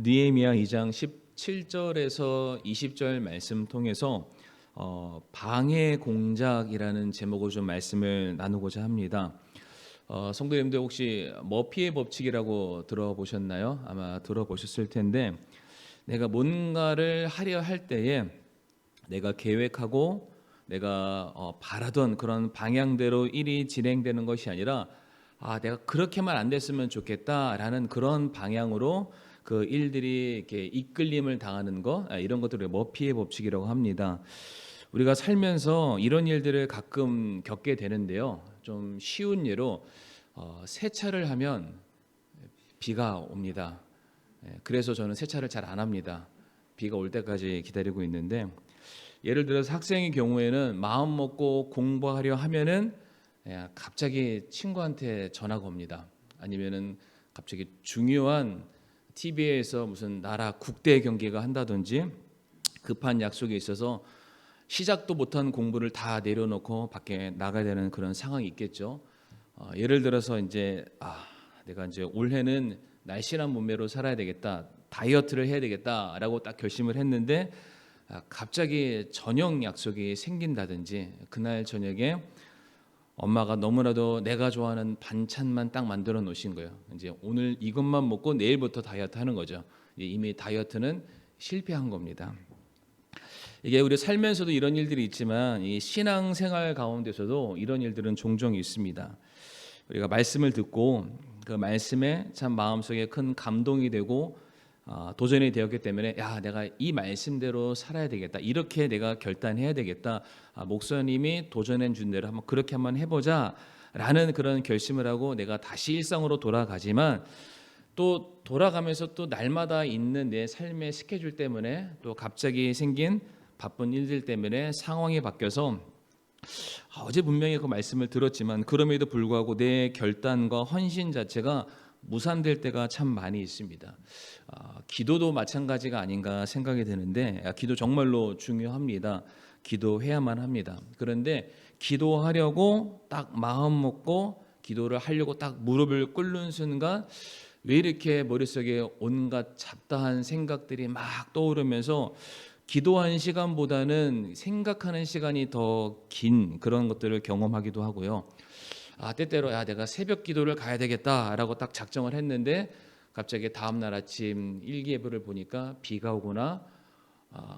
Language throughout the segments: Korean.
느헤미야 2장 17절에서 20절 말씀 통해서 방해 공작이라는 제목으로 좀 말씀을 나누고자 합니다. 성도님들 혹시 머피의 법칙이라고 들어보셨나요? 아마 들어보셨을 텐데, 내가 뭔가를 하려 할 때에 내가 계획하고 내가 바라던 그런 방향대로 일이 진행되는 것이 아니라 내가 그렇게만 안 됐으면 좋겠다라는 그런 방향으로 그 일들이 이렇게 이끌림을 당하는 것, 이런 것들을 머피의 법칙이라고 합니다. 우리가 살면서 이런 일들을 가끔 겪게 되는데요. 좀 쉬운 예로 세차를 하면 비가 옵니다. 그래서 저는 세차를 잘 안 합니다. 비가 올 때까지 기다리고 있는데, 예를 들어서 학생의 경우에는 마음 먹고 공부하려 하면은 갑자기 친구한테 전화가 옵니다. 아니면은 갑자기 중요한 TV에서 무슨 나라 국대 경기가 한다든지 급한 약속이 있어서 시작도 못한 공부를 다 내려놓고 밖에 나가야 되는 그런 상황이 있겠죠. 예를 들어서 이제 내가 이제 올해는 날씬한 몸매로 살아야 되겠다, 다이어트를 해야 되겠다라고 딱 결심을 했는데 갑자기 저녁 약속이 생긴다든지, 그날 저녁에 엄마가 너무나도 내가 좋아하는 반찬만 딱 만들어 놓으신 거예요. 이제 오늘 이것만 먹고 내일부터 다이어트 하는 거죠. 이미 다이어트는 실패한 겁니다. 이게 우리 살면서도 이런 일들이 있지만 이 신앙생활 가운데서도 이런 일들은 종종 있습니다. 우리가 말씀을 듣고 그 말씀에 참 마음속에 큰 감동이 되고 도전이 되었기 때문에 내가 이 말씀대로 살아야 되겠다, 이렇게 내가 결단해야 되겠다, 목사님이 도전해 준 대로 그렇게 한번 해보자 라는 그런 결심을 하고 내가 다시 일상으로 돌아가지만, 또 돌아가면서 또 날마다 있는 내 삶의 스케줄 때문에 또 갑자기 생긴 바쁜 일들 때문에 상황이 바뀌어서 어제 분명히 그 말씀을 들었지만 그럼에도 불구하고 내 결단과 헌신 자체가 무산될 때가 참 많이 있습니다. 기도도 마찬가지가 아닌가 생각이 드는데, 기도 정말로 중요합니다. 기도해야만 합니다. 그런데 기도하려고 딱 마음 먹고 기도를 하려고 딱 무릎을 꿇는 순간 왜 이렇게 머릿속에 온갖 잡다한 생각들이 막 떠오르면서 기도하는 시간보다는 생각하는 시간이 더 긴 그런 것들을 경험하기도 하고요. 때때로 내가 새벽 기도를 가야 되겠다라고 딱 작정을 했는데 갑자기 다음날 아침 일기예보를 보니까 비가 오거나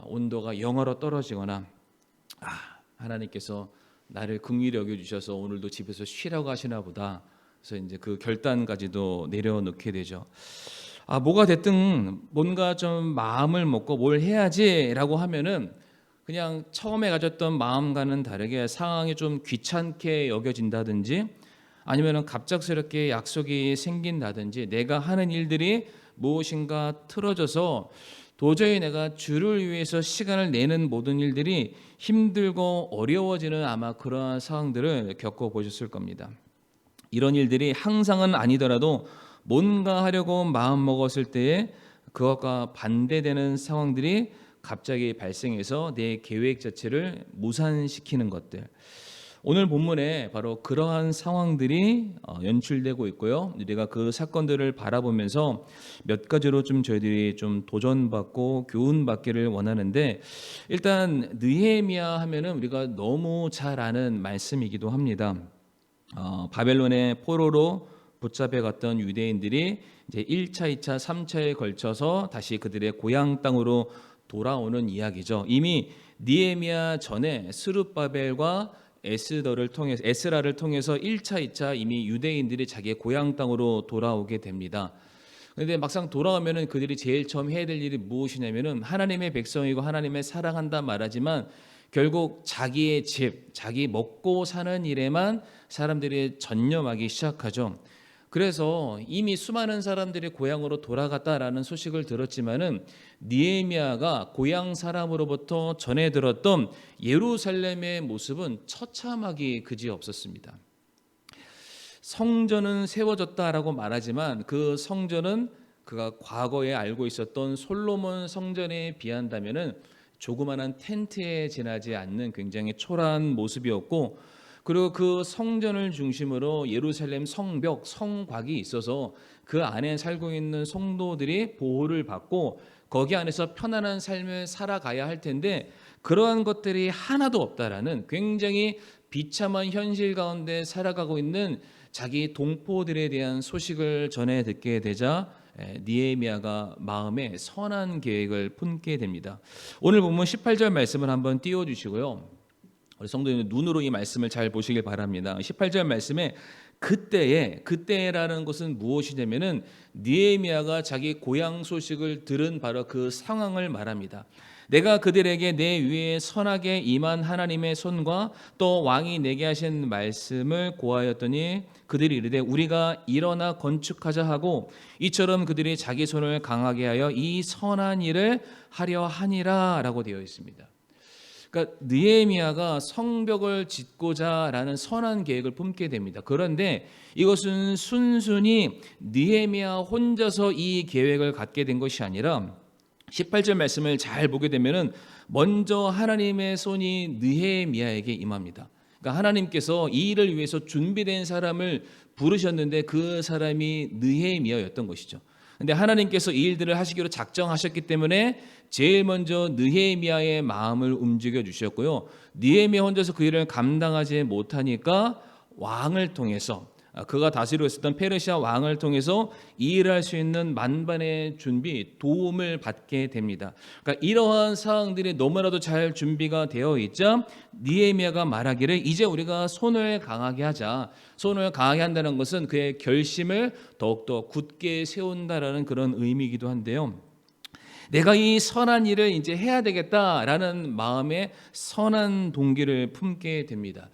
온도가 영하로 떨어지거나, 하나님께서 나를 긍휼히 여겨주셔서 오늘도 집에서 쉬라고 하시나 보다. 그래서 이제 그 결단까지도 내려놓게 되죠. 뭐가 됐든 뭔가 좀 마음을 먹고 뭘 해야지라고 하면은 그냥 처음에 가졌던 마음과는 다르게 상황이 좀 귀찮게 여겨진다든지, 아니면은 갑작스럽게 약속이 생긴다든지, 내가 하는 일들이 무엇인가 틀어져서 도저히 내가 주를 위해서 시간을 내는 모든 일들이 힘들고 어려워지는 아마 그러한 상황들을 겪어보셨을 겁니다. 이런 일들이 항상은 아니더라도 뭔가 하려고 마음 먹었을 때에 그것과 반대되는 상황들이 갑자기 발생해서 내 계획 자체를 무산시키는 것들, 오늘 본문에 바로 그러한 상황들이 연출되고 있고요. 우리가 그 사건들을 바라보면서 몇 가지로 좀 저희들이 좀 도전받고 교훈받기를 원하는데, 일단 느헤미야 하면은 우리가 너무 잘 아는 말씀이기도 합니다. 바벨론의 포로로 붙잡혀 갔던 유대인들이 이제 1차, 2차, 3차에 걸쳐서 다시 그들의 고향 땅으로 돌아오는 이야기죠. 이미 느헤미야 전에 스룹바벨과 에스라를 통해서 1차, 2차 이미 유대인들이 자기의 고향 땅으로 돌아오게 됩니다. 그런데 막상 돌아오면은 그들이 제일 처음 해야 될 일이 무엇이냐면은 하나님의 백성이고 하나님의 사랑한다 말하지만 결국 자기의 집, 자기 먹고 사는 일에만 사람들이 전념하기 시작하죠. 그래서 이미 수많은 사람들이 고향으로 돌아갔다라는 소식을 들었지만은 느헤미야가 고향 사람으로부터 전해 들었던 예루살렘의 모습은 처참하기 그지없었습니다. 성전은 세워졌다라고 말하지만 그 성전은 그가 과거에 알고 있었던 솔로몬 성전에 비한다면은 조그마한 텐트에 지나지 않는 굉장히 초라한 모습이었고, 그리고 그 성전을 중심으로 예루살렘 성벽, 성곽이 있어서 그 안에 살고 있는 성도들이 보호를 받고 거기 안에서 편안한 삶을 살아가야 할 텐데 그러한 것들이 하나도 없다라는 굉장히 비참한 현실 가운데 살아가고 있는 자기 동포들에 대한 소식을 전해 듣게 되자 느헤미야가 마음에 선한 계획을 품게 됩니다. 오늘 본문 18절 말씀을 한번 띄워주시고요. 우리 성도님 눈으로 이 말씀을 잘 보시길 바랍니다. 18절 말씀에 그때라는 것은 무엇이냐면은 느헤미야가 자기 고향 소식을 들은 바로 그 상황을 말합니다. 내가 그들에게 내 위에 선하게 임한 하나님의 손과 또 왕이 내게 하신 말씀을 고하였더니 그들이 이르되 우리가 일어나 건축하자 하고 이처럼 그들이 자기 손을 강하게 하여 이 선한 일을 하려 하니라라고 되어 있습니다. 그러니까 느헤미야가 성벽을 짓고자라는 선한 계획을 품게 됩니다. 그런데 이것은 순순히 느헤미야 혼자서 이 계획을 갖게 된 것이 아니라 18절 말씀을 잘 보게 되면은 먼저 하나님의 손이 느헤미야에게 임합니다. 그러니까 하나님께서 이 일을 위해서 준비된 사람을 부르셨는데 그 사람이 느헤미야였던 것이죠. 근데 하나님께서 이 일들을 하시기로 작정하셨기 때문에 제일 먼저 느헤미야의 마음을 움직여 주셨고요. 느헤미야 혼자서 그 일을 감당하지 못하니까 왕을 통해서 그가 다스리고 있었던 페르시아 왕을 통해서 이 일을 할 수 있는 만반의 준비, 도움을 받게 됩니다. 그러니까 이러한 사항들이 너무나도 잘 준비가 되어 있자 느헤미야가 말하기를 이제 우리가 손을 강하게 하자. 손을 강하게 한다는 것은 그의 결심을 더욱더 굳게 세운다라는 그런 의미이기도 한데요. 내가 이 선한 일을 이제 해야 되겠다라는 마음에 선한 동기를 품게 됩니다.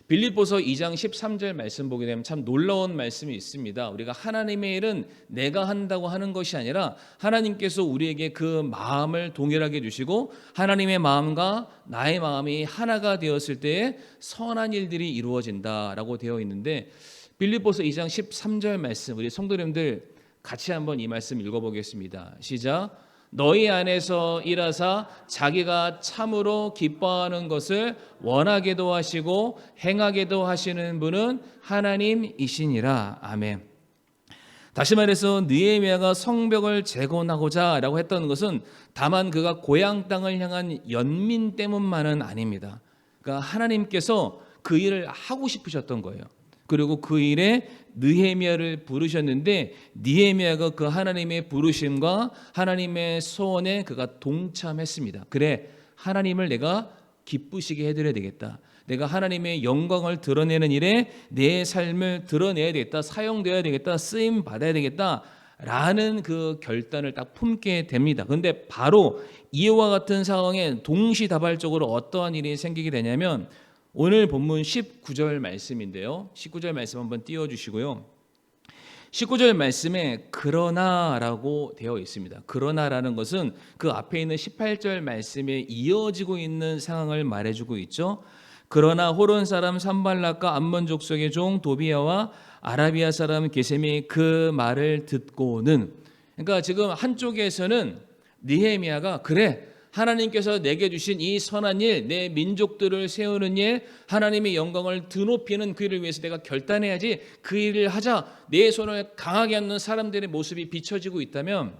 빌립보서 2장 13절 말씀 보게 되면 참 놀라운 말씀이 있습니다. 우리가 하나님의 일은 내가 한다고 하는 것이 아니라 하나님께서 우리에게 그 마음을 동일하게 주시고 하나님의 마음과 나의 마음이 하나가 되었을 때에 선한 일들이 이루어진다라고 되어 있는데 빌립보서 2장 13절 말씀 우리 성도님들 같이 한번 이 말씀 읽어보겠습니다. 시작. 너희 안에서 일하사 자기가 참으로 기뻐하는 것을 원하게도 하시고 행하게도 하시는 분은 하나님이시니라. 아멘. 다시 말해서 느헤미야가 성벽을 재건하고자라고 했던 것은 다만 그가 고향 땅을 향한 연민 때문만은 아닙니다. 그러니까 하나님께서 그 일을 하고 싶으셨던 거예요. 그리고 그 일에 느헤미야를 부르셨는데 느헤미야가 그 하나님의 부르심과 하나님의 소원에 그가 동참했습니다. 그래, 하나님을 내가 기쁘시게 해드려야 되겠다. 내가 하나님의 영광을 드러내는 일에 내 삶을 드러내야 되겠다. 사용되어야 되겠다. 쓰임 받아야 되겠다. 라는 그 결단을 딱 품게 됩니다. 그런데 바로 이와 같은 상황에 동시다발적으로 어떠한 일이 생기게 되냐면 오늘 본문 19절 말씀인데요. 19절 말씀 한번 띄워주시고요. 19절 말씀에 그러나라고 되어 있습니다. 그러나라는 것은 그 앞에 있는 18절 말씀에 이어지고 있는 상황을 말해주고 있죠. 그러나 호론 사람 산발락과 암몬 족속의 종 도비야와 아라비아 사람 게셈이 그 말을 듣고는, 그러니까 지금 한쪽에서는 느헤미야가 그래, 하나님께서 내게 주신 이 선한 일, 내 민족들을 세우는 일, 하나님의 영광을 드높이는 그 일을 위해서 내가 결단해야지, 그 일을 하자, 내 손을 강하게 하는 사람들의 모습이 비춰지고 있다면,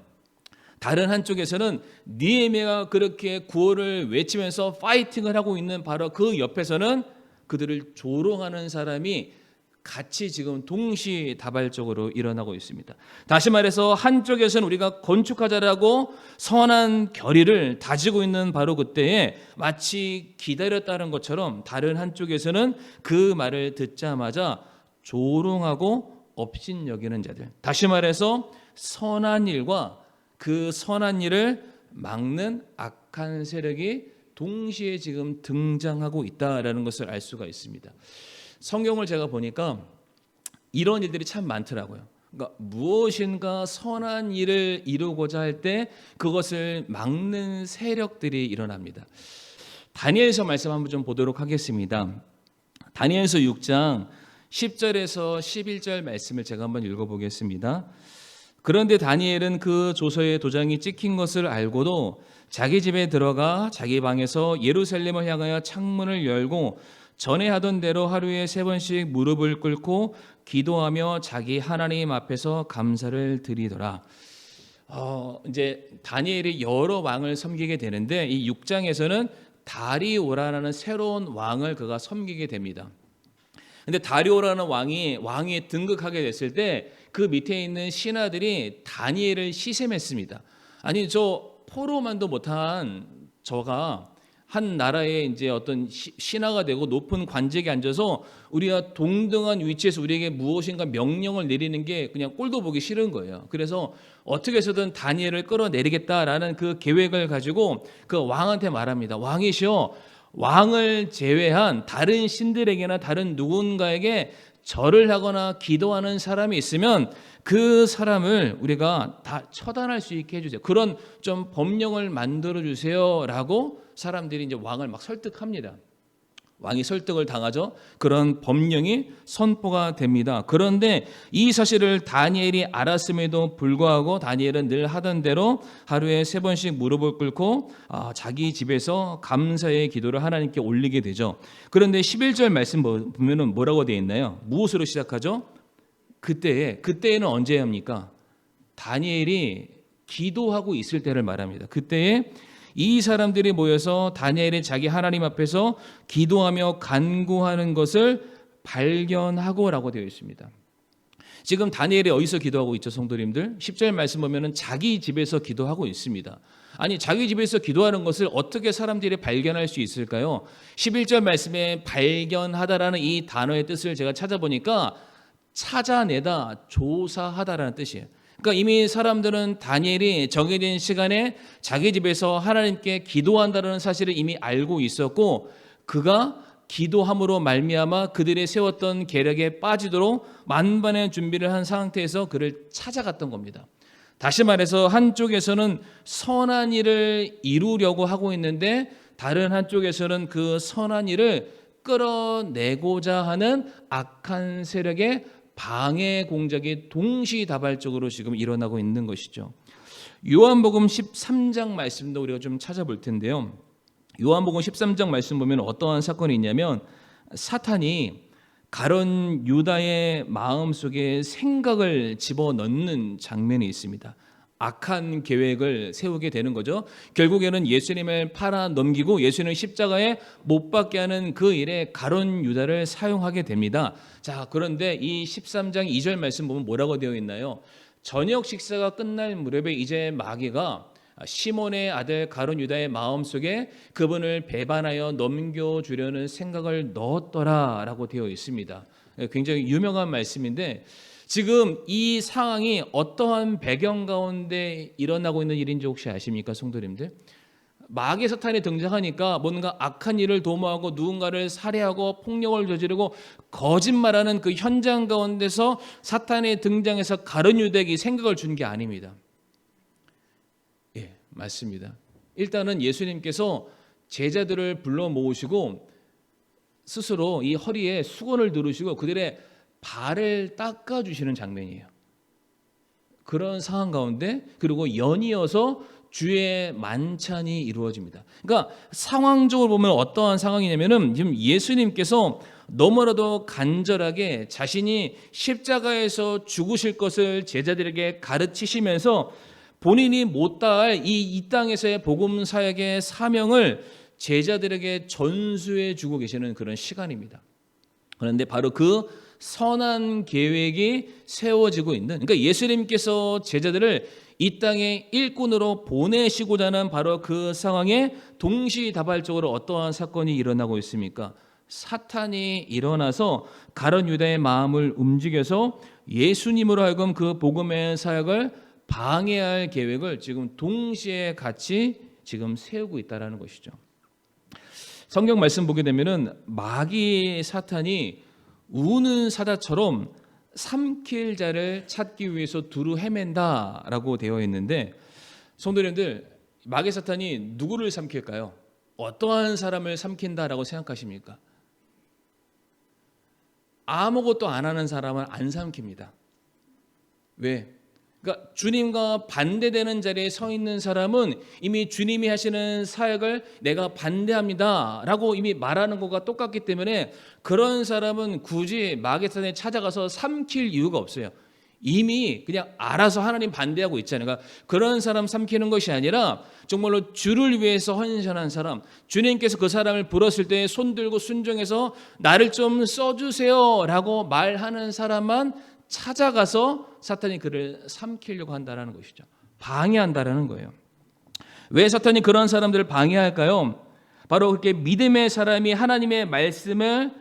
다른 한쪽에서는 느헤미야가 그렇게 구호를 외치면서 파이팅을 하고 있는 바로 그 옆에서는 그들을 조롱하는 사람이 같이 지금 동시다발적으로 일어나고 있습니다. 다시 말해서 한쪽에서는 우리가 건축하자라고 선한 결의를 다지고 있는 바로 그때에 마치 기다렸다는 것처럼 다른 한쪽에서는 그 말을 듣자마자 조롱하고 업신여기는 자들, 다시 말해서 선한 일과 그 선한 일을 막는 악한 세력이 동시에 지금 등장하고 있다라는 것을 알 수가 있습니다. 성경을 제가 보니까 이런 일들이 참 많더라고요. 그러니까 무엇인가 선한 일을 이루고자 할 때 그것을 막는 세력들이 일어납니다. 다니엘서 말씀 한번 좀 보도록 하겠습니다. 다니엘서 6장 10절에서 11절 말씀을 제가 한번 읽어보겠습니다. 그런데 다니엘은 그 조서에 도장이 찍힌 것을 알고도 자기 집에 들어가 자기 방에서 예루살렘을 향하여 창문을 열고 전에 하던 대로 하루에 3번씩 무릎을 꿇고 기도하며 자기 하나님 앞에서 감사를 드리더라. 이제 다니엘이 여러 왕을 섬기게 되는데 이 6장에서는 다리오라는 새로운 왕을 그가 섬기게 됩니다. 근데 다리오라는 왕이 등극하게 됐을 때 그 밑에 있는 신하들이 다니엘을 시샘했습니다. 아니 저 포로만도 못한 저가 한 나라의 이제 어떤 신하가 되고 높은 관직에 앉아서 우리가 동등한 위치에서 우리에게 무엇인가 명령을 내리는 게 그냥 꼴도 보기 싫은 거예요. 그래서 어떻게 해서든 다니엘을 끌어내리겠다라는 그 계획을 가지고 그 왕한테 말합니다. 왕이시여, 왕을 제외한 다른 신들에게나 다른 누군가에게 절을 하거나 기도하는 사람이 있으면 그 사람을 우리가 다 처단할 수 있게 해주세요. 그런 좀 법령을 만들어 주세요라고 사람들이 이제 왕을 막 설득합니다. 왕이 설득을 당하죠. 그런 법령이 선포가 됩니다. 그런데 이 사실을 다니엘이 알았음에도 불구하고 다니엘은 늘 하던 대로 하루에 3번씩 무릎을 꿇고 자기 집에서 감사의 기도를 하나님께 올리게 되죠. 그런데 11절 말씀 보면은 뭐라고 되어 있나요? 무엇으로 시작하죠? 그때에는 언제입니까? 다니엘이 기도하고 있을 때를 말합니다. 그때에 이 사람들이 모여서 다니엘이 자기 하나님 앞에서 기도하며 간구하는 것을 발견하고라고 되어 있습니다. 지금 다니엘이 어디서 기도하고 있죠, 성도님들? 10절 말씀 보면은 자기 집에서 기도하고 있습니다. 아니 자기 집에서 기도하는 것을 어떻게 사람들이 발견할 수 있을까요? 11절 말씀에 발견하다라는 이 단어의 뜻을 제가 찾아보니까 찾아내다, 조사하다라는 뜻이에요. 그러니까 이미 사람들은 다니엘이 정해진 시간에 자기 집에서 하나님께 기도한다는 사실을 이미 알고 있었고 그가 기도함으로 말미암아 그들이 세웠던 계략에 빠지도록 만반의 준비를 한 상태에서 그를 찾아갔던 겁니다. 다시 말해서 한쪽에서는 선한 일을 이루려고 하고 있는데 다른 한쪽에서는 그 선한 일을 끌어내고자 하는 악한 세력의 방해 공작이 동시다발적으로 지금 일어나고 있는 것이죠. 요한복음 13장 말씀도 우리가 좀 찾아볼 텐데요. 요한복음 13장 말씀 보면 어떠한 사건이 있냐면 사탄이 가룟 유다의 마음속에 생각을 집어넣는 장면이 있습니다. 악한 계획을 세우게 되는 거죠. 결국에는 예수님을 팔아 넘기고 예수님을 십자가에 못 박게 하는 그 일에 가룟 유다를 사용하게 됩니다. 자, 그런데 이 13장 2절 말씀 보면 뭐라고 되어 있나요? 저녁 식사가 끝날 무렵에 이제 마귀가 시몬의 아들 가룟 유다의 마음속에 그분을 배반하여 넘겨주려는 생각을 넣었더라라고 되어 있습니다. 굉장히 유명한 말씀인데 지금 이 상황이 어떠한 배경 가운데 일어나고 있는 일인지 혹시 아십니까, 성도님들? 마귀 사탄이 등장하니까 뭔가 악한 일을 도모하고 누군가를 살해하고 폭력을 저지르고 거짓말하는 그 현장 가운데서 사탄이 등장해서 가룟 유다에게 생각을 준 게 아닙니다. 예, 맞습니다. 일단은 예수님께서 제자들을 불러 모으시고 스스로 이 허리에 수건을 두르시고 그들의 발을 닦아주시는 장면이에요. 그런 상황 가운데 그리고 연이어서 주의 만찬이 이루어집니다. 그러니까 상황적으로 보면 어떠한 상황이냐면은 지금 예수님께서 너무나도 간절하게 자신이 십자가에서 죽으실 것을 제자들에게 가르치시면서 본인이 못다할 이 땅에서의 복음 사역의 사명을 제자들에게 전수해 주고 계시는 그런 시간입니다. 그런데 바로 그 선한 계획이 세워지고 있는, 그러니까 예수님께서 제자들을 이 땅에 일꾼으로 보내시고자 하는 바로 그 상황에 동시다발적으로 어떠한 사건이 일어나고 있습니까? 사탄이 일어나서 가룟 유다의 마음을 움직여서 예수님으로 하여금 그 복음의 사역을 방해할 계획을 지금 동시에 같이 지금 세우고 있다는 것이죠. 성경 말씀 보게 되면은 마귀 사탄이 우는 사자처럼 삼킬 자를 찾기 위해서 두루 헤맨다라고 되어 있는데 성도님들, 마귀 사탄이 누구를 삼킬까요? 어떠한 사람을 삼킨다라고 생각하십니까? 아무것도 안 하는 사람은 안 삼킵니다. 왜? 그러니까 주님과 반대되는 자리에 서 있는 사람은 이미 주님이 하시는 사역을 내가 반대합니다라고 이미 말하는 것과 똑같기 때문에 그런 사람은 굳이 마귀사탄에 찾아가서 삼킬 이유가 없어요. 이미 그냥 알아서 하나님 반대하고 있잖아요. 그러니까 그런 사람 삼키는 것이 아니라 정말로 주를 위해서 헌신한 사람, 주님께서 그 사람을 불렀을 때 손들고 순종해서 나를 좀 써주세요라고 말하는 사람만 찾아가서 사탄이 그를 삼키려고 한다는 것이죠. 방해한다는 거예요. 왜 사탄이 그런 사람들을 방해할까요? 바로 그렇게 믿음의 사람이 하나님의 말씀을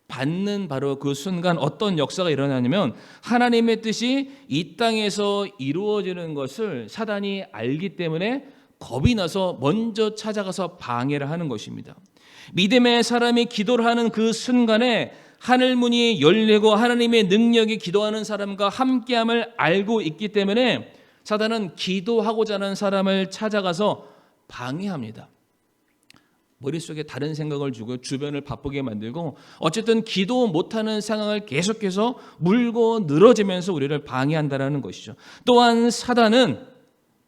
받는 바로 그 순간 어떤 역사가 일어나냐면 하나님의 뜻이 이 땅에서 이루어지는 것을 사단이 알기 때문에 겁이 나서 먼저 찾아가서 방해를 하는 것입니다. 믿음의 사람이 기도를 하는 그 순간에 하늘 문이 열리고 하나님의 능력이 기도하는 사람과 함께함을 알고 있기 때문에 사단은 기도하고자 하는 사람을 찾아가서 방해합니다. 머릿속에 다른 생각을 주고 주변을 바쁘게 만들고 어쨌든 기도 못하는 상황을 계속해서 물고 늘어지면서 우리를 방해한다는 것이죠. 또한 사단은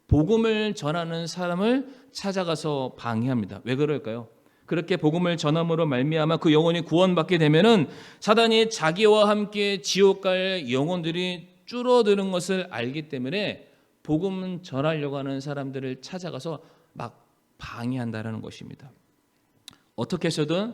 복음을 전하는 사람을 찾아가서 방해합니다. 왜 그럴까요? 그렇게 복음을 전함으로 말미암아 그 영혼이 구원받게 되면은 사단이 자기와 함께 지옥 갈 영혼들이 줄어드는 것을 알기 때문에 복음 전하려고 하는 사람들을 찾아가서 막 방해한다는 것입니다. 어떻게 해서든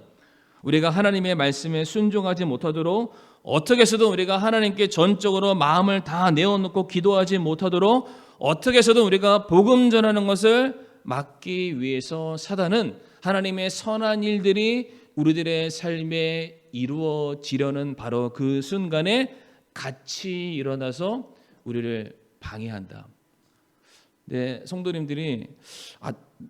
우리가 하나님의 말씀에 순종하지 못하도록, 어떻게 해서든 우리가 하나님께 전적으로 마음을 다 내어놓고 기도하지 못하도록, 어떻게 해서든 우리가 복음 전하는 것을 막기 위해서 사단은 하나님의 선한 일들이 우리들의 삶에 이루어지려는 바로 그 순간에 같이 일어나서 우리를 방해한다. 네, 성도님들이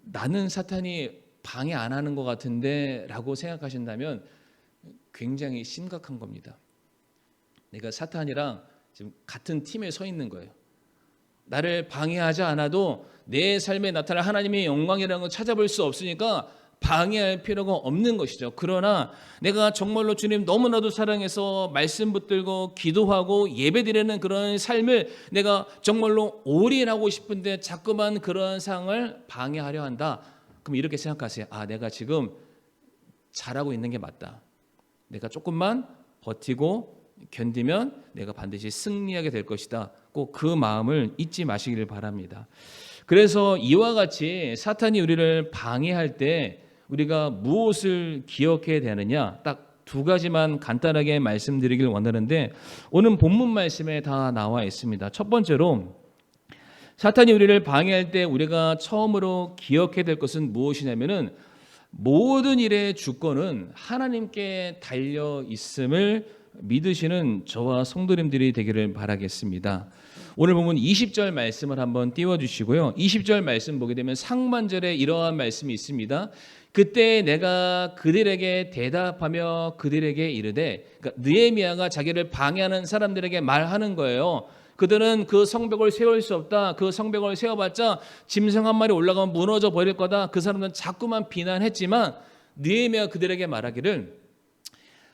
나는 사탄이 방해 안 하는 것 같은데 라고 생각하신다면 굉장히 심각한 겁니다. 내가 사탄이랑 지금 같은 팀에 서 있는 거예요. 나를 방해하지 않아도 내 삶에 나타날 하나님의 영광이라는 걸 찾아볼 수 없으니까 방해할 필요가 없는 것이죠. 그러나 내가 정말로 주님 너무나도 사랑해서 말씀 붙들고 기도하고 예배드리는 그런 삶을 내가 정말로 올인하고 싶은데 자꾸만 그런 상황을 방해하려 한다. 그럼 이렇게 생각하세요. 내가 지금 잘하고 있는 게 맞다. 내가 조금만 버티고 견디면 내가 반드시 승리하게 될 것이다. 꼭 그 마음을 잊지 마시기를 바랍니다. 그래서 이와 같이 사탄이 우리를 방해할 때 우리가 무엇을 기억해야 되느냐, 딱 두 가지만 간단하게 말씀드리길 원하는데 오늘 본문 말씀에 다 나와 있습니다. 첫 번째로 사탄이 우리를 방해할 때 우리가 처음으로 기억해야 될 것은 무엇이냐면은 모든 일의 주권은 하나님께 달려 있음을 믿으시는 저와 성도님들이 되기를 바라겠습니다. 오늘 보면 20절 말씀을 한번 띄워주시고요. 20절 말씀 보게 되면 상반절에 이러한 말씀이 있습니다. 그때 내가 그들에게 대답하며 그들에게 이르되, 그러니까 느헤미야가 자기를 방해하는 사람들에게 말하는 거예요. 그들은 그 성벽을 세울 수 없다. 그 성벽을 세워봤자 짐승 한 마리 올라가면 무너져 버릴 거다. 그 사람들은 자꾸만 비난했지만 느헤미야가 그들에게 말하기를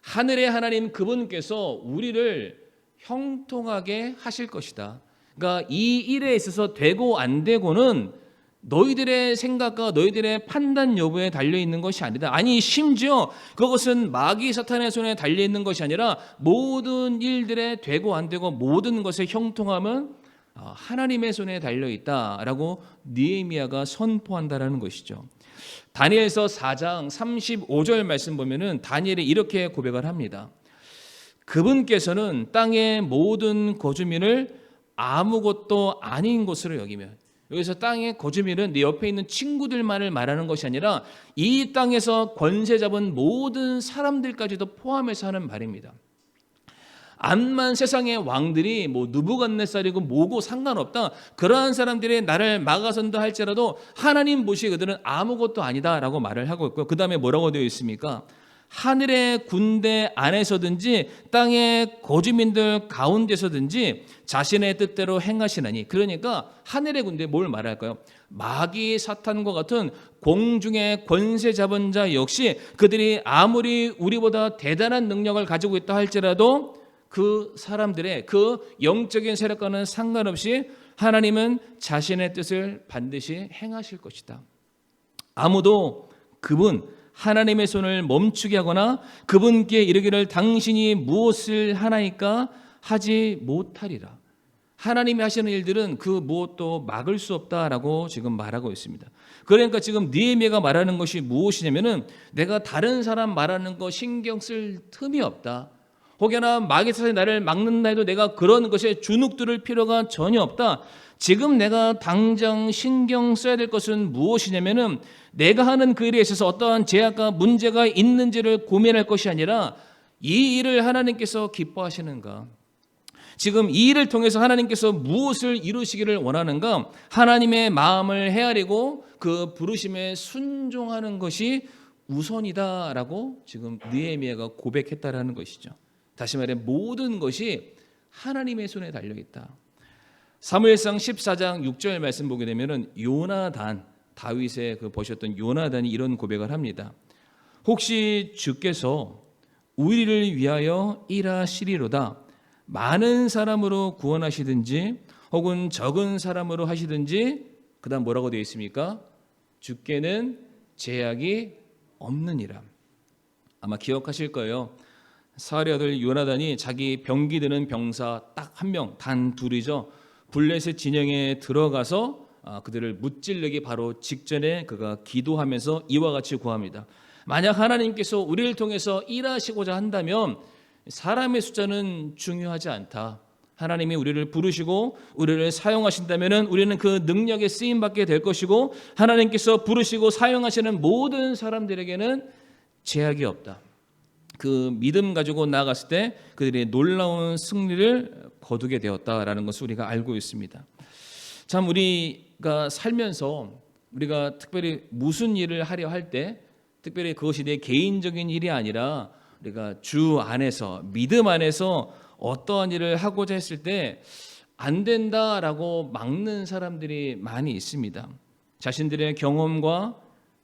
하늘의 하나님 그분께서 우리를 형통하게 하실 것이다. 그러니까 이 일에 있어서 되고 안 되고는 너희들의 생각과 너희들의 판단 여부에 달려있는 것이 아니다. 아니 심지어 그것은 마귀 사탄의 손에 달려있는 것이 아니라 모든 일들에 되고 안 되고 모든 것의 형통함은 하나님의 손에 달려있다라고 느헤미야가 선포한다라는 것이죠. 다니엘서 4장 35절 말씀 보면은 다니엘이 이렇게 고백을 합니다. 그분께서는 땅의 모든 거주민을 아무것도 아닌 것으로 여기며, 여기서 땅의 거주민은 네 옆에 있는 친구들만을 말하는 것이 아니라 이 땅에서 권세 잡은 모든 사람들까지도 포함해서 하는 말입니다. 암만 세상의 왕들이 느부갓네살이고 뭐고 상관없다. 그러한 사람들이 나를 막아선다 할지라도 하나님 보시기에 그들은 아무것도 아니다라고 말을 하고 있고요. 그 다음에 뭐라고 되어 있습니까? 하늘의 군대 안에서든지 땅의 거주민들 가운데서든지 자신의 뜻대로 행하시나니, 그러니까 하늘의 군대 뭘 말할까요? 마귀 사탄과 같은 공중의 권세 잡은 자 역시 그들이 아무리 우리보다 대단한 능력을 가지고 있다 할지라도 그 사람들의 그 영적인 세력과는 상관없이 하나님은 자신의 뜻을 반드시 행하실 것이다. 아무도 그분 하나님의 손을 멈추게 하거나 그분께 이르기를 당신이 무엇을 하나이까 하지 못하리라. 하나님이 하시는 일들은 그 무엇도 막을 수 없다라고 지금 말하고 있습니다. 그러니까 지금 느헤미야가 말하는 것이 무엇이냐면은 내가 다른 사람 말하는 거 신경 쓸 틈이 없다. 혹여나 마귀 사탄이 나를 막는다 해도 내가 그런 것에 주눅들을 필요가 전혀 없다. 지금 내가 당장 신경 써야 될 것은 무엇이냐면은 내가 하는 그 일에 있어서 어떠한 제약과 문제가 있는지를 고민할 것이 아니라 이 일을 하나님께서 기뻐하시는가? 지금 이 일을 통해서 하나님께서 무엇을 이루시기를 원하는가? 하나님의 마음을 헤아리고 그 부르심에 순종하는 것이 우선이다라고 지금 느헤미야가 고백했다라는 것이죠. 다시 말해 모든 것이 하나님의 손에 달려 있다. 사무엘상 14장 6절 말씀 보게 되면은 요나단, 다윗의 그 보셨던 요나단이 이런 고백을 합니다. 혹시 주께서 우리를 위하여 일하시리로다. 많은 사람으로 구원하시든지 혹은 적은 사람으로 하시든지 그다음 뭐라고 되어 있습니까? 주께는 제약이 없느니라. 아마 기억하실 거예요. 사울의 아들 요나단이 자기 병기 드는 병사 딱 한 명, 단 둘이죠. 블레셋 진영에 들어가서 그들을 무찌르기 바로 직전에 그가 기도하면서 이와 같이 구합니다. 만약 하나님께서 우리를 통해서 일하시고자 한다면 사람의 숫자는 중요하지 않다. 하나님이 우리를 부르시고 우리를 사용하신다면 우리는 그 능력에 쓰임받게 될 것이고 하나님께서 부르시고 사용하시는 모든 사람들에게는 제약이 없다. 그 믿음 가지고 나아갔을 때 그들이 놀라운 승리를 거두게 되었다라는 것을 우리가 알고 있습니다. 참 우리가 살면서 우리가 특별히 무슨 일을 하려 할 때 특별히 그것이 내 개인적인 일이 아니라 우리가 주 안에서 믿음 안에서 어떠한 일을 하고자 했을 때 안 된다라고 막는 사람들이 많이 있습니다. 자신들의 경험과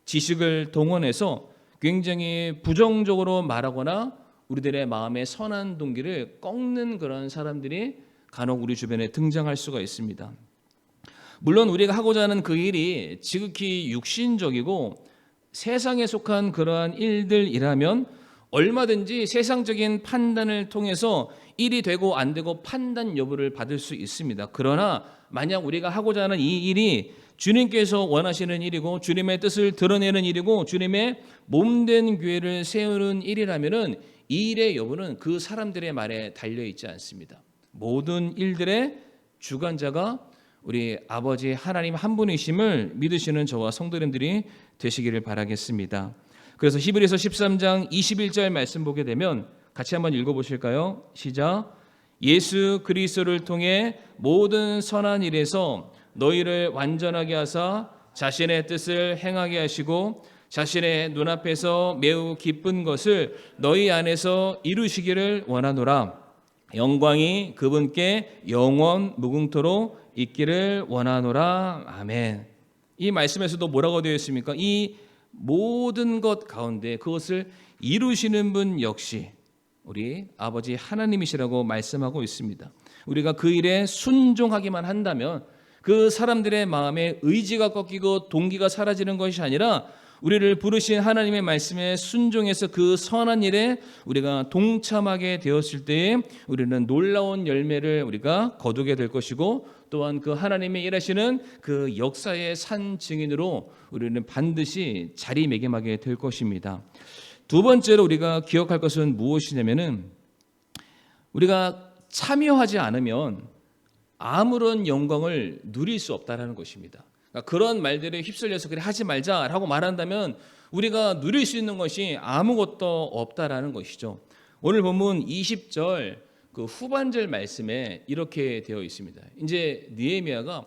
지식을 동원해서 굉장히 부정적으로 말하거나 우리들의 마음의 선한 동기를 꺾는 그런 사람들이 간혹 우리 주변에 등장할 수가 있습니다. 물론 우리가 하고자 하는 그 일이 지극히 육신적이고 세상에 속한 그러한 일들이라면 얼마든지 세상적인 판단을 통해서 일이 되고 안 되고 판단 여부를 받을 수 있습니다. 그러나 만약 우리가 하고자 하는 이 일이 주님께서 원하시는 일이고 주님의 뜻을 드러내는 일이고 주님의 몸된 교회를 세우는 일이라면은 이 일의 여부는 그 사람들의 말에 달려 있지 않습니다. 모든 일들의 주관자가 우리 아버지 하나님 한 분이심을 믿으시는 저와 성도님들이 되시기를 바라겠습니다. 그래서 히브리서 13장 21절 말씀 보게 되면 같이 한번 읽어보실까요? 시작. 예수 그리스도를 통해 모든 선한 일에서 너희를 완전하게 하사 자신의 뜻을 행하게 하시고 자신의 눈앞에서 매우 기쁜 것을 너희 안에서 이루시기를 원하노라. 영광이 그분께 영원 무궁토록 있기를 원하노라. 아멘. 이 말씀에서도 뭐라고 되어 있습니까? 이 모든 것 가운데 그것을 이루시는 분 역시 우리 아버지 하나님이시라고 말씀하고 있습니다. 우리가 그 일에 순종하기만 한다면 그 사람들의 마음에 의지가 꺾이고 동기가 사라지는 것이 아니라 우리를 부르신 하나님의 말씀에 순종해서 그 선한 일에 우리가 동참하게 되었을 때에 우리는 놀라운 열매를 우리가 거두게 될 것이고 또한 그 하나님의 일하시는 그 역사의 산 증인으로 우리는 반드시 자리매김하게 될 것입니다. 두 번째로 우리가 기억할 것은 무엇이냐면은 우리가 참여하지 않으면 아무런 영광을 누릴 수 없다라는 것입니다. 그러니까 그런 말들에 휩쓸려서 그래 하지 말자라고 말한다면 우리가 누릴 수 있는 것이 아무것도 없다라는 것이죠. 오늘 본문 20절 그 후반절 말씀에 이렇게 되어 있습니다. 이제 느헤미야가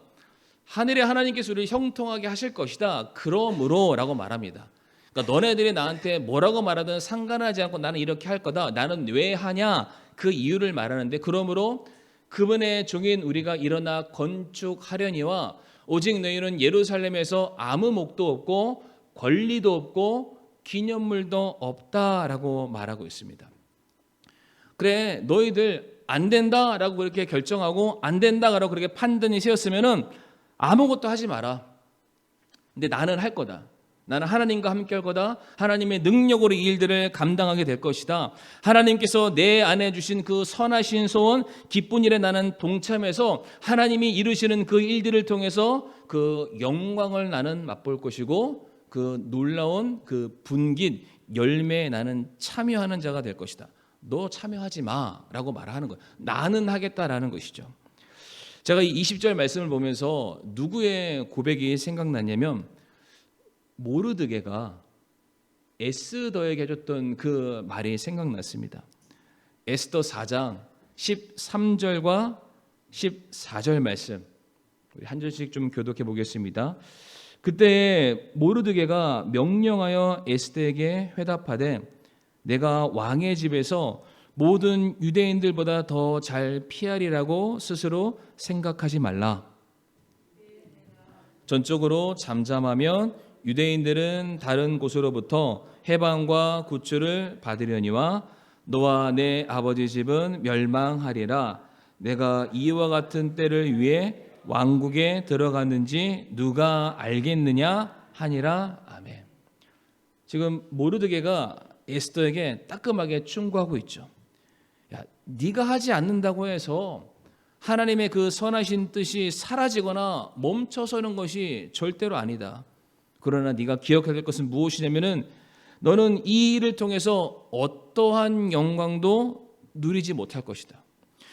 하늘의 하나님께서 우리를 형통하게 하실 것이다. 그러므로라고 말합니다. 그러니까 너네들이 나한테 뭐라고 말하든 상관하지 않고 나는 이렇게 할 거다. 나는 왜 하냐? 그 이유를 말하는데 그러므로 그분의 종인 우리가 일어나 건축하려니와 오직 너희는 예루살렘에서 아무 목도 없고 권리도 없고 기념물도 없다라고 말하고 있습니다. 그래 너희들 안 된다라고 그렇게 결정하고 안 된다라고 그렇게 판단이 세웠으면은 아무것도 하지 마라. 근데 나는 할 거다. 나는 하나님과 함께 할 거다. 하나님의 능력으로 이 일들을 감당하게 될 것이다. 하나님께서 내 안에 주신 그 선하신 소원, 기쁜 일에 나는 동참해서 하나님이 이루시는 그 일들을 통해서 그 영광을 나는 맛볼 것이고 그 놀라운 그 분깃 열매에 나는 참여하는 자가 될 것이다. 너 참여하지 마라고 말하는 거예요. 나는 하겠다라는 것이죠. 제가 이 20절 말씀을 보면서 누구의 고백이 생각났냐면 모르드게가 에스더에게 해줬던 그 말이 생각났습니다. 에스더 4장 13절과 14절 말씀 우리 한 절씩 좀 교독해 보겠습니다. 그때 모르드게가 명령하여 에스더에게 회답하되 내가 왕의 집에서 모든 유대인들보다 더 잘 피하리라고 스스로 생각하지 말라. 전적으로 잠잠하면 유대인들은 다른 곳으로부터 해방과 구출을 받으려니와 너와 내 아버지 집은 멸망하리라. 내가 이와 같은 때를 위해 왕국에 들어갔는지 누가 알겠느냐 하니라. 아멘. 지금 모르드게가 에스더에게 따끔하게 충고하고 있죠. 야, 네가 하지 않는다고 해서 하나님의 그 선하신 뜻이 사라지거나 멈춰서는 것이 절대로 아니다. 그러나 네가 기억해야 될 것은 무엇이냐면은 너는 이 일을 통해서 어떠한 영광도 누리지 못할 것이다.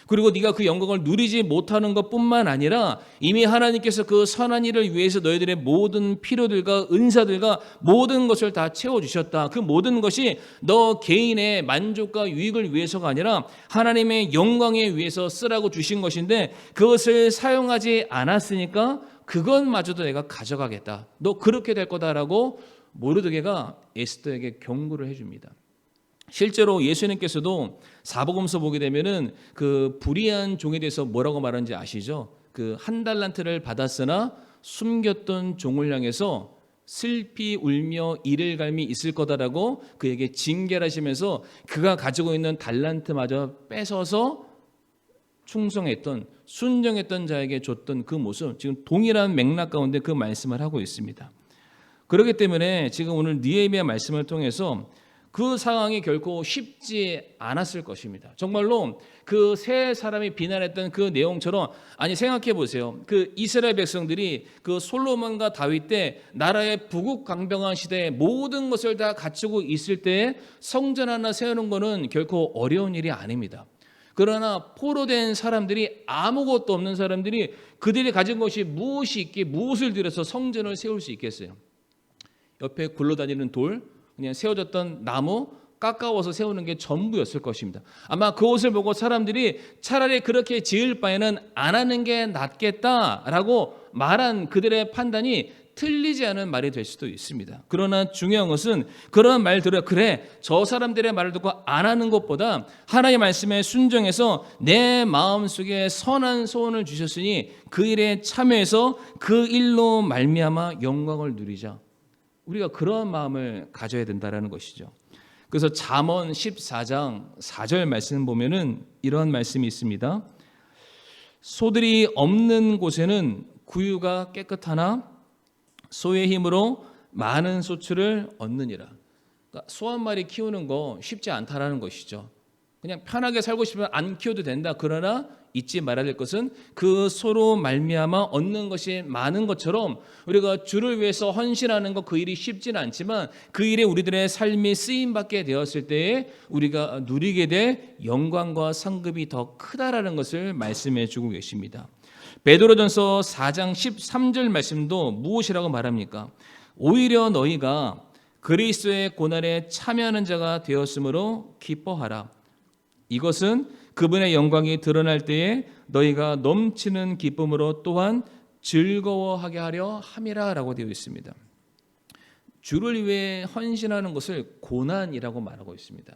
그리고 네가 그 영광을 누리지 못하는 것뿐만 아니라 이미 하나님께서 그 선한 일을 위해서 너희들의 모든 필요들과 은사들과 모든 것을 다 채워주셨다. 그 모든 것이 너 개인의 만족과 유익을 위해서가 아니라 하나님의 영광에 위해서 쓰라고 주신 것인데 그것을 사용하지 않았으니까 그것마저도 내가 가져가겠다. 너 그렇게 될 거다라고 모르드게가 에스더에게 경고를 해줍니다. 실제로 예수님께서도 사복음서 보게 되면은 그 불의한 종에 대해서 뭐라고 말하는지 아시죠? 그 한 달란트를 받았으나 숨겼던 종을 향해서 슬피 울며 이를 갈미 있을 거다라고 그에게 징계를 하시면서 그가 가지고 있는 달란트마저 뺏어서 충성했던 순정했던 자에게 줬던 그 모습, 지금 동일한 맥락 가운데 그 말씀을 하고 있습니다. 그렇기 때문에 지금 오늘 느헤미야 말씀을 통해서 그 상황이 결코 쉽지 않았을 것입니다. 정말로 그 세 사람이 비난했던 그 내용처럼, 아니 생각해 보세요. 그 이스라엘 백성들이 그 솔로몬과 다윗 때 나라의 부국강병한 시대에 모든 것을 다 갖추고 있을 때에 성전 하나 세우는 것은 결코 어려운 일이 아닙니다. 그러나 포로된 사람들이, 아무것도 없는 사람들이 그들이 가진 것이 무엇이 있기에 무엇을 들여서 성전을 세울 수 있겠어요? 옆에 굴러다니는 돌, 그냥 세워졌던 나무 깎아워서 세우는 게 전부였을 것입니다. 아마 그것을 보고 사람들이 차라리 그렇게 지을 바에는 안 하는 게 낫겠다라고 말한 그들의 판단이 틀리지 않은 말이 될 수도 있습니다. 그러나 중요한 것은 그런 말 들어야 그래, 저 사람들의 말을 듣고 안 하는 것보다 하나님의 말씀에 순종해서 내 마음속에 선한 소원을 주셨으니 그 일에 참여해서 그 일로 말미암아 영광을 누리자. 우리가 그런 마음을 가져야 된다는 것이죠. 그래서 잠언 14장 4절 말씀 보면은 이런 말씀이 있습니다. 소들이 없는 곳에는 구유가 깨끗하나 소의 힘으로 많은 소출을 얻느니라. 그러니까 소 한 마리 키우는 거 쉽지 않다라는 것이죠. 그냥 편하게 살고 싶으면 안 키워도 된다. 그러나 잊지 말아야 될 것은 그 소로 말미암아 얻는 것이 많은 것처럼 우리가 주를 위해서 헌신하는 것, 그 일이 쉽지는 않지만 그 일에 우리들의 삶이 쓰임받게 되었을 때에 우리가 누리게 될 영광과 상급이 더 크다라는 것을 말씀해 주고 계십니다. 베드로전서 4장 13절 말씀도 무엇이라고 말합니까? 오히려 너희가 그리스도의 고난에 참여하는 자가 되었으므로 기뻐하라. 이것은 그분의 영광이 드러날 때에 너희가 넘치는 기쁨으로 또한 즐거워하게 하려 함이라라고 되어 있습니다. 주를 위해 헌신하는 것을 고난이라고 말하고 있습니다.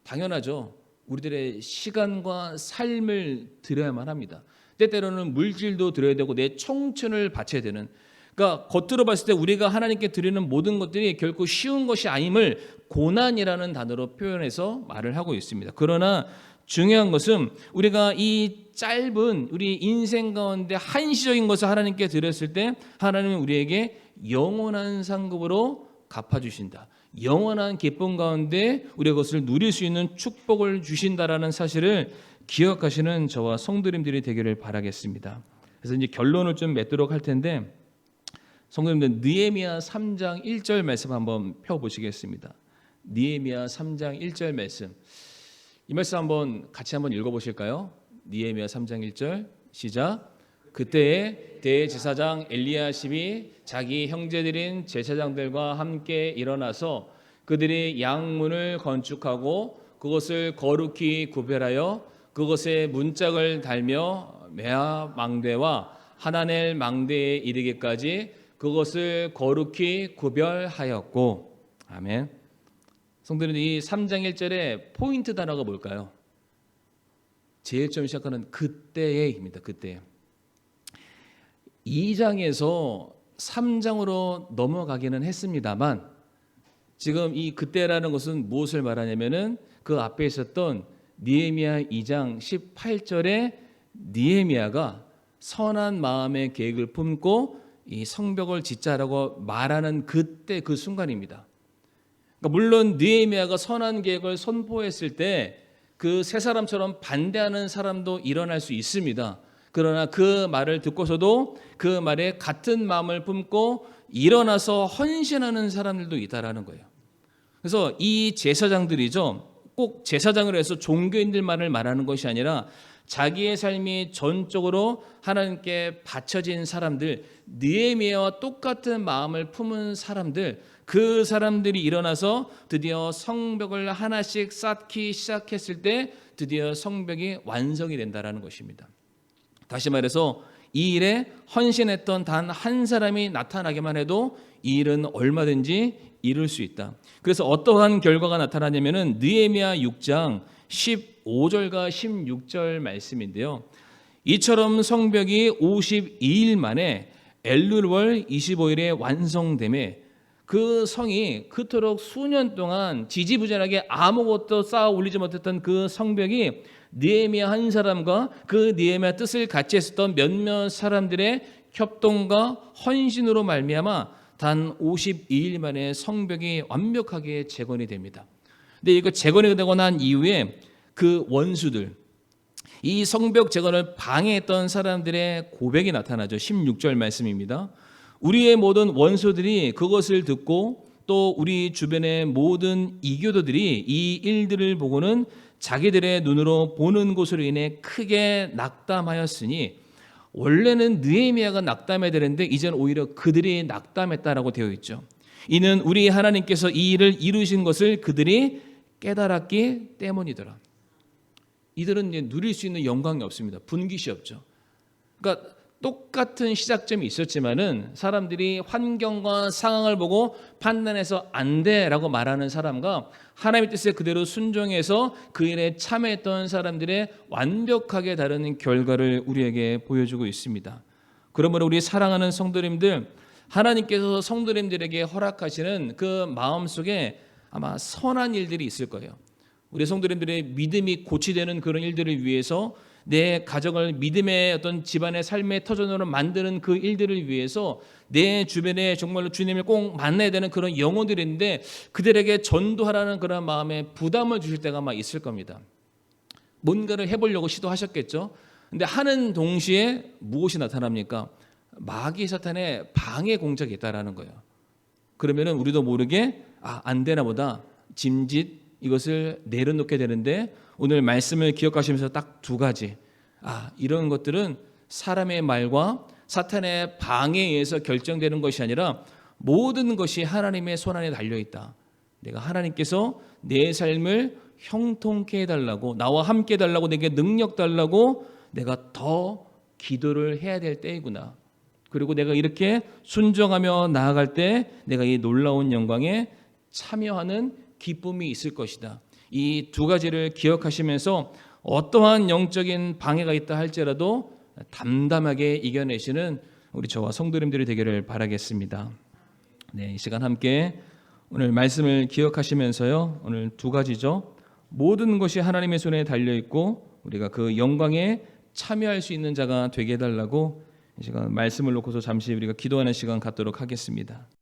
당연하죠. 우리들의 시간과 삶을 드려야만 합니다. 때때로는 물질도 드려야 되고 내 청춘을 바쳐야 되는, 그러니까 겉으로 봤을 때 우리가 하나님께 드리는 모든 것들이 결코 쉬운 것이 아님을 고난이라는 단어로 표현해서 말을 하고 있습니다. 그러나 중요한 것은 우리가 이 짧은 우리 인생 가운데 한시적인 것을 하나님께 드렸을 때 하나님은 우리에게 영원한 상급으로 갚아주신다. 영원한 기쁨 가운데 우리가 그것을 누릴 수 있는 축복을 주신다라는 사실을 기억하시는 저와 성도님들이 되기를 바라겠습니다. 그래서 이제 결론을 좀 맺도록 할 텐데 성도님들 느헤미야 3장 1절 말씀 한번 펴보시겠습니다. 느헤미야 3장 1절 말씀, 이 말씀 한번 같이 한번 읽어보실까요? 느헤미야 3장 1절 시작. 그때에 대제사장 엘리야십이 자기 형제들인 제사장들과 함께 일어나서 그들이 양문을 건축하고 그것을 거룩히 구별하여 그것에 문짝을 달며 메아 망대와 하나넬 망대에 이르기까지 그것을 거룩히 구별하였고. 아멘. 성도님, 이 3장 1절의 포인트 단어가 뭘까요? 제일 처음 시작하는 그때에입니다. 그때. 2장에서 3장으로 넘어가기는 했습니다만 지금 이 그때라는 것은 무엇을 말하냐면은 그 앞에 있었던 느헤미야 2장 18절에 느헤미야가 선한 마음의 계획을 품고 이 성벽을 짓자라고 말하는 그때 그 순간입니다. 그러니까 물론 느헤미야가 선한 계획을 선포했을 때 그 세 사람처럼 반대하는 사람도 일어날 수 있습니다. 그러나 그 말을 듣고서도 그 말에 같은 마음을 품고 일어나서 헌신하는 사람들도 있다라는 거예요. 그래서 이 제사장들이죠. 꼭 제사장으로 해서 종교인들만을 말하는 것이 아니라 자기의 삶이 전적으로 하나님께 바쳐진 사람들, 느헤미야와 똑같은 마음을 품은 사람들, 그 사람들이 일어나서 드디어 성벽을 하나씩 쌓기 시작했을 때 드디어 성벽이 완성이 된다라는 것입니다. 다시 말해서 이 일에 헌신했던 단 한 사람이 나타나기만 해도 이 일은 얼마든지 이룰 수 있다. 그래서 어떠한 결과가 나타나냐면은 느헤미야 6장 15절과 16절 말씀인데요. 이처럼 성벽이 52일 만에 엘룰월 25일에 완성됨에 그 성이 그토록 수년 동안 지지부진하게 아무것도 쌓아 올리지 못했던 그 성벽이 느헤미야 한 사람과 그 느헤미야 뜻을 같이 했었던 몇몇 사람들의 협동과 헌신으로 말미암아 단 52일 만에 성벽이 완벽하게 재건이 됩니다. 근데 이거 재건이 되고 난 이후에 그 원수들, 이 성벽 재건을 방해했던 사람들의 고백이 나타나죠. 16절 말씀입니다. 우리의 모든 원수들이 그것을 듣고 또 우리 주변의 모든 이교도들이 이 일들을 보고는 자기들의 눈으로 보는 것으로 인해 크게 낙담하였으니, 원래는 느헤미야가 낙담해야 되는데 이제는 오히려 그들이 낙담했다라고 되어 있죠. 이는 우리 하나님께서 이 일을 이루신 것을 그들이 깨달았기 때문이더라. 이들은 이제 누릴 수 있는 영광이 없습니다. 분깃이 없죠. 그러니까 똑같은 시작점이 있었지만은 사람들이 환경과 상황을 보고 판단해서 안 돼라고 말하는 사람과 하나님의 뜻에 그대로 순종해서 그 일에 참여했던 사람들의 완벽하게 다른 결과를 우리에게 보여주고 있습니다. 그러므로 우리 사랑하는 성도님들, 하나님께서 성도님들에게 허락하시는 그 마음속에 아마 선한 일들이 있을 거예요. 우리 성도님들의 믿음이 고취되는 그런 일들을 위해서, 내 가정을 믿음의 어떤 집안의 삶의 터전으로 만드는 그 일들을 위해서 내 주변에 정말로 주님을 꼭 만나야 되는 그런 영혼들인데 그들에게 전도하라는 그런 마음에 부담을 주실 때가 아마 있을 겁니다. 뭔가를 해보려고 시도하셨겠죠. 근데 하는 동시에 무엇이 나타납니까? 마귀 사탄의 방해 공작이 있다라는 거예요. 그러면은 우리도 모르게 안 되나 보다, 짐짓 이것을 내려놓게 되는데, 오늘 말씀을 기억하시면서 딱 두 가지, 이런 것들은 사람의 말과 사탄의 방해에 의해서 결정되는 것이 아니라 모든 것이 하나님의 손안에 달려있다. 내가 하나님께서 내 삶을 형통케 해달라고, 나와 함께 해달라고, 내게 능력 달라고 내가 더 기도를 해야 될 때이구나. 그리고 내가 이렇게 순종하며 나아갈 때 내가 이 놀라운 영광에 참여하는 기쁨이 있을 것이다. 이 두 가지를 기억하시면서 어떠한 영적인 방해가 있다 할지라도 담담하게 이겨내시는 우리 저와 성도님들이 되기를 바라겠습니다. 네, 이 시간 함께 오늘 말씀을 기억하시면서요. 오늘 두 가지죠. 모든 것이 하나님의 손에 달려 있고 우리가 그 영광에 참여할 수 있는 자가 되게 해달라고 이 시간 말씀을 놓고서 잠시 우리가 기도하는 시간 갖도록 하겠습니다.